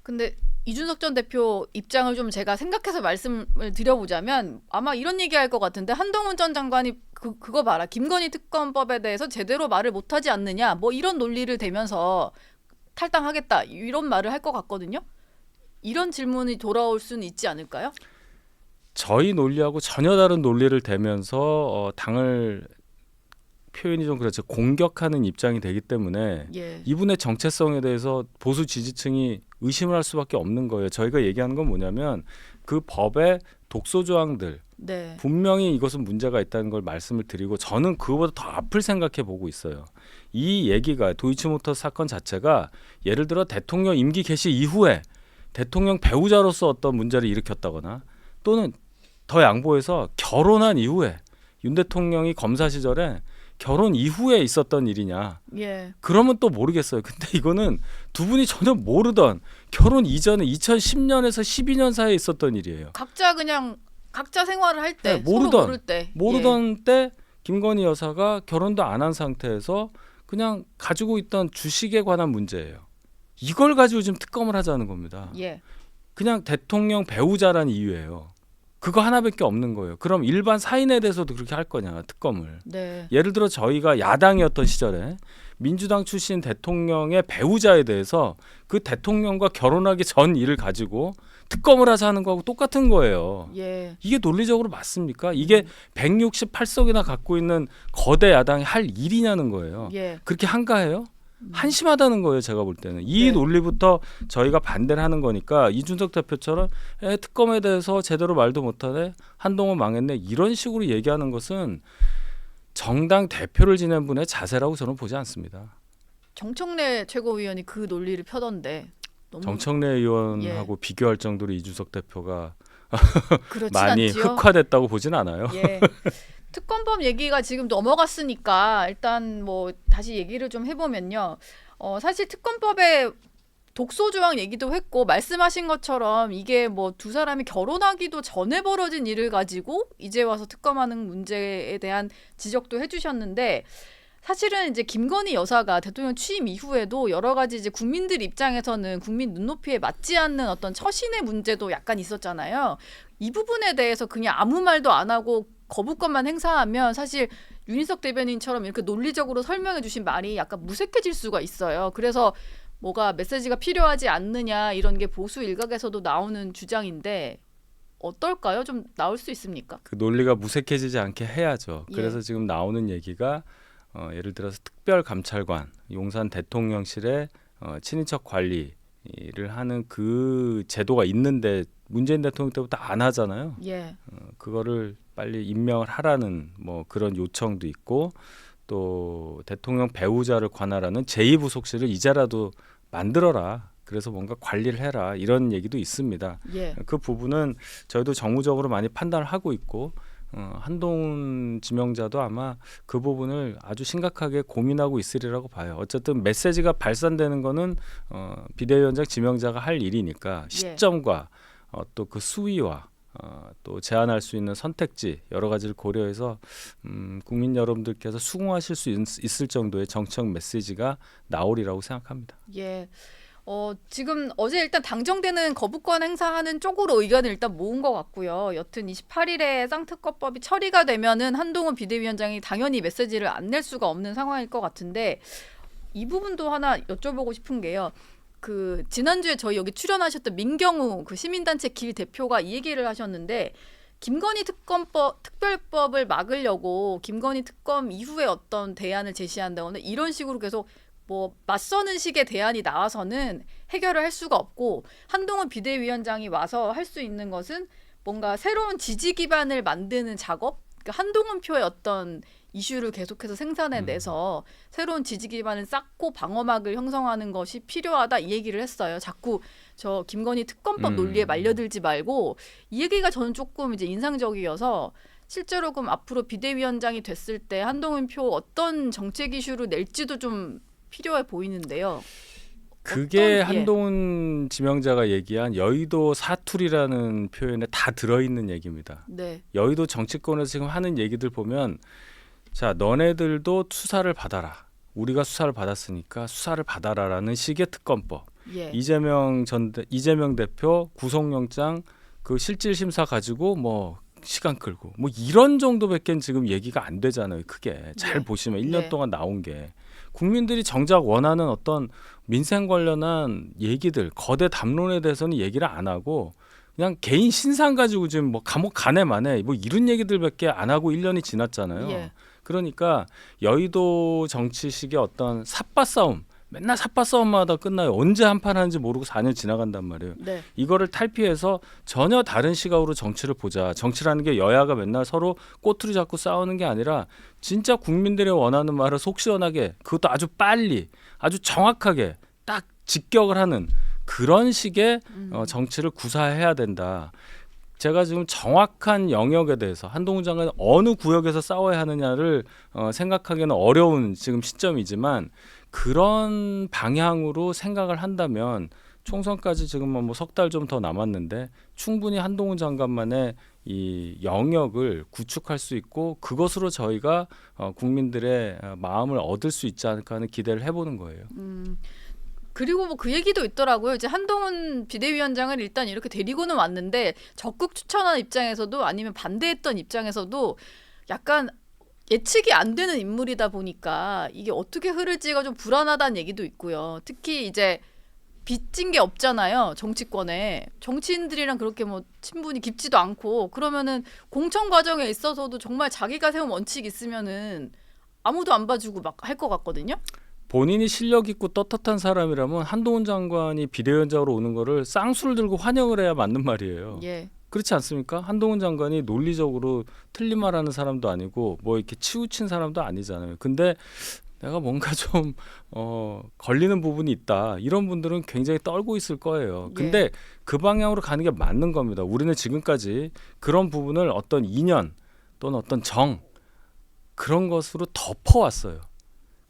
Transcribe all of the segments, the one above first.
근데 이준석 전 대표 입장을 좀 제가 생각해서 말씀을 드려보자면 아마 이런 얘기할 것 같은데 한동훈 전 장관이 그거 봐라. 김건희 특검법에 대해서 제대로 말을 못하지 않느냐. 뭐 이런 논리를 대면서 탈당하겠다. 이런 말을 할 것 같거든요. 이런 질문이 돌아올 수는 있지 않을까요? 저희 논리하고 전혀 다른 논리를 대면서 당을 표현이 좀 그렇죠. 공격하는 입장이 되기 때문에 예. 이분의 정체성에 대해서 보수 지지층이 의심을 할 수밖에 없는 거예요. 저희가 얘기하는 건 뭐냐면 그 법의 독소 조항들 네. 분명히 이것은 문제가 있다는 걸 말씀을 드리고 저는 그거보다 더 앞을 생각해 보고 있어요. 이 얘기가 도이치모터스 사건 자체가 예를 들어 대통령 임기 개시 이후에 대통령 배우자로서 어떤 문제를 일으켰다거나 또는 더 양보해서 결혼한 이후에 윤 대통령이 검사 시절에 결혼 이후에 있었던 일이냐. 예. 그러면 또 모르겠어요. 근데 이거는 두 분이 전혀 모르던 결혼 이전에 2010년에서 12년 사이에 있었던 일이에요. 각자 그냥 각자 생활을 할 때 네, 서로 모르던 때 김건희 여사가 결혼도 안 한 상태에서 그냥 가지고 있던 주식에 관한 문제예요. 이걸 가지고 지금 특검을 하자는 겁니다. 예. 그냥 대통령 배우자란 이유예요. 그거 하나밖에 없는 거예요. 그럼 일반 사인에 대해서도 그렇게 할 거냐 특검을. 네. 예를 들어 저희가 야당이었던 시절에 민주당 출신 대통령의 배우자에 대해서 그 대통령과 결혼하기 전 일을 가지고 특검을 하자는 거하고 똑같은 거예요. 예. 이게 논리적으로 맞습니까? 이게 168석이나 갖고 있는 거대 야당이 할 일이냐는 거예요. 예. 그렇게 한가해요? 한심하다는 거예요. 제가 볼 때는 이 네. 논리부터 저희가 반대를 하는 거니까 이준석 대표처럼 특검에 대해서 제대로 말도 못하네, 한동훈 망했네 이런 식으로 얘기하는 것은 정당 대표를 지낸 분의 자세라고 저는 보지 않습니다. 정청래 최고위원이 그 논리를 펴던데 너무 정청래 의원하고 비교할 정도로 이준석 대표가 그렇진 많이 않지요. 흑화됐다고 보진 않아요. 예. 특검법 얘기가 지금 넘어갔으니까 일단 뭐 다시 얘기를 좀 해보면요. 사실 특검법에 독소 조항 얘기도 했고 말씀하신 것처럼 이게 뭐 두 사람이 결혼하기도 전에 벌어진 일을 가지고 이제 와서 특검하는 문제에 대한 지적도 해주셨는데 사실은 이제 김건희 여사가 대통령 취임 이후에도 여러 가지 이제 국민들 입장에서는 국민 눈높이에 맞지 않는 어떤 처신의 문제도 약간 있었잖아요. 이 부분에 대해서 그냥 아무 말도 안 하고 거부권만 행사하면 사실 윤희석 대변인처럼 이렇게 논리적으로 설명해 주신 말이 약간 무색해질 수가 있어요. 그래서 뭐가 메시지가 필요하지 않느냐 이런 게 보수 일각에서도 나오는 주장인데 어떨까요? 좀 나올 수 있습니까? 그 논리가 무색해지지 않게 해야죠. 예. 그래서 지금 나오는 얘기가 예를 들어서 특별감찰관 용산 대통령실에 친인척 관리를 하는 그 제도가 있는데 문재인 대통령 때부터 안 하잖아요. 예. 그거를 빨리 임명을 하라는 뭐 그런 요청도 있고 또 대통령 배우자를 관할하는 제2부속실을 이제라도 만들어라. 그래서 뭔가 관리를 해라 이런 얘기도 있습니다. 예. 그 부분은 저희도 정무적으로 많이 판단을 하고 있고 한동훈 지명자도 아마 그 부분을 아주 심각하게 고민하고 있으리라고 봐요. 어쨌든 메시지가 발산되는 거는 비대위원장 지명자가 할 일이니까 시점과 또 그 수위와 또 제안할 수 있는 선택지 여러 가지를 고려해서 국민 여러분들께서 수긍하실 수 있을 정도의 정책 메시지가 나오리라고 생각합니다. 예. 지금 어제 일단 당정되는 거부권 행사하는 쪽으로 의견을 일단 모은 것 같고요. 여튼 28일에 쌍특검법이 처리가 되면은 한동훈 비대위원장이 당연히 메시지를 안 낼 수가 없는 상황일 것 같은데 이 부분도 하나 여쭤보고 싶은 게요. 그 지난주에 저희 여기 출연하셨던 민경우 그 시민단체 길 대표가 이 얘기를 하셨는데 김건희 특별법을 막으려고 김건희 특검 이후에 어떤 대안을 제시한다거나 이런 식으로 계속 뭐 맞서는 식의 대안이 나와서는 해결을 할 수가 없고 한동훈 비대위원장이 와서 할 수 있는 것은 뭔가 새로운 지지 기반을 만드는 작업, 그러니까 한동훈 표의 어떤 이슈를 계속해서 생산해내서 새로운 지지 기반을 쌓고 방어막을 형성하는 것이 필요하다 이 얘기를 했어요. 자꾸 저 김건희 특검법 논리에 말려들지 말고 이 얘기가 저는 조금 이제 인상적이어서 실제로 그럼 앞으로 비대위원장이 됐을 때 한동훈 표 어떤 정책 이슈를 낼지도 좀 필요해 보이는데요. 그게 한동훈 지명자가 얘기한 여의도 사투리라는 표현에 다 들어있는 얘기입니다. 네. 여의도 정치권에서 지금 하는 얘기들 보면 자 너네들도 수사를 받아라. 우리가 수사를 받았으니까 수사를 받아라라는 식의 특검법. 예. 이재명 대표 구속영장 그 실질 심사 가지고 뭐 시간 끌고 뭐 이런 정도밖에 지금 얘기가 안 되잖아요. 크게 잘 네. 보시면 1년 네. 동안 나온 게 국민들이 정작 원하는 어떤 민생 관련한 얘기들 거대 담론에 대해서는 얘기를 안 하고 그냥 개인 신상 가지고 지금 뭐 감옥 가네 마네 뭐 이런 얘기들밖에 안 하고 1년이 지났잖아요. 예. 그러니까 여의도 정치식의 어떤 삿바 싸움 맨날 삿바 싸움마다 끝나요. 언제 한판 하는지 모르고 4년 지나간단 말이에요. 네. 이거를 탈피해서 전혀 다른 시각으로 정치를 보자. 정치라는 게 여야가 맨날 서로 꼬투리 잡고 싸우는 게 아니라 진짜 국민들의 원하는 말을 속 시원하게 그것도 아주 빨리 아주 정확하게 딱 직격을 하는 그런 식의 정치를 구사해야 된다. 제가 지금 정확한 영역에 대해서 한동훈 장관이 어느 구역에서 싸워야 하느냐를 생각하기는 어려운 지금 시점이지만 그런 방향으로 생각을 한다면 총선까지 지금 뭐 석 달 좀 더 남았는데 충분히 한동훈 장관만의 이 영역을 구축할 수 있고 그것으로 저희가 국민들의 마음을 얻을 수 있지 않을까 하는 기대를 해보는 거예요. 그리고 뭐 그 얘기도 있더라고요. 이제 한동훈 비대위원장을 일단 이렇게 데리고는 왔는데 적극 추천한 입장에서도 아니면 반대했던 입장에서도 약간 예측이 안 되는 인물이다 보니까 이게 어떻게 흐를지가 좀 불안하다는 얘기도 있고요. 특히 이제 빚진 게 없잖아요. 정치권에. 정치인들이랑 그렇게 뭐 친분이 깊지도 않고 그러면은 공천 과정에 있어서도 정말 자기가 세운 원칙 있으면은 아무도 안 봐주고 막 할 것 같거든요. 본인이 실력 있고 떳떳한 사람이라면 한동훈 장관이 비대위원장으로 오는 거를 쌍수를 들고 환영을 해야 맞는 말이에요. 예. 그렇지 않습니까? 한동훈 장관이 논리적으로 틀린 말하는 사람도 아니고 뭐 이렇게 치우친 사람도 아니잖아요. 근데 내가 뭔가 좀 걸리는 부분이 있다. 이런 분들은 굉장히 떨고 있을 거예요. 근데 예. 그 방향으로 가는 게 맞는 겁니다. 우리는 지금까지 그런 부분을 어떤 인연 또는 어떤 정 그런 것으로 덮어왔어요.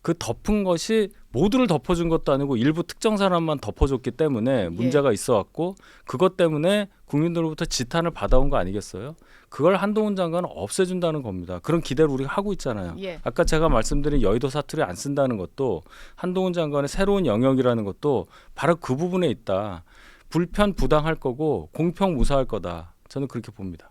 그 덮은 것이 모두를 덮어준 것도 아니고 일부 특정 사람만 덮어줬기 때문에 문제가 있어왔고 그것 때문에 국민들로부터 지탄을 받아온 거 아니겠어요? 그걸 한동훈 장관은 없애준다는 겁니다. 그런 기대를 우리가 하고 있잖아요. 예. 아까 제가 말씀드린 여의도 사투리 안 쓴다는 것도 한동훈 장관의 새로운 영역이라는 것도 바로 그 부분에 있다. 불편 부당할 거고 공평 무사할 거다. 저는 그렇게 봅니다.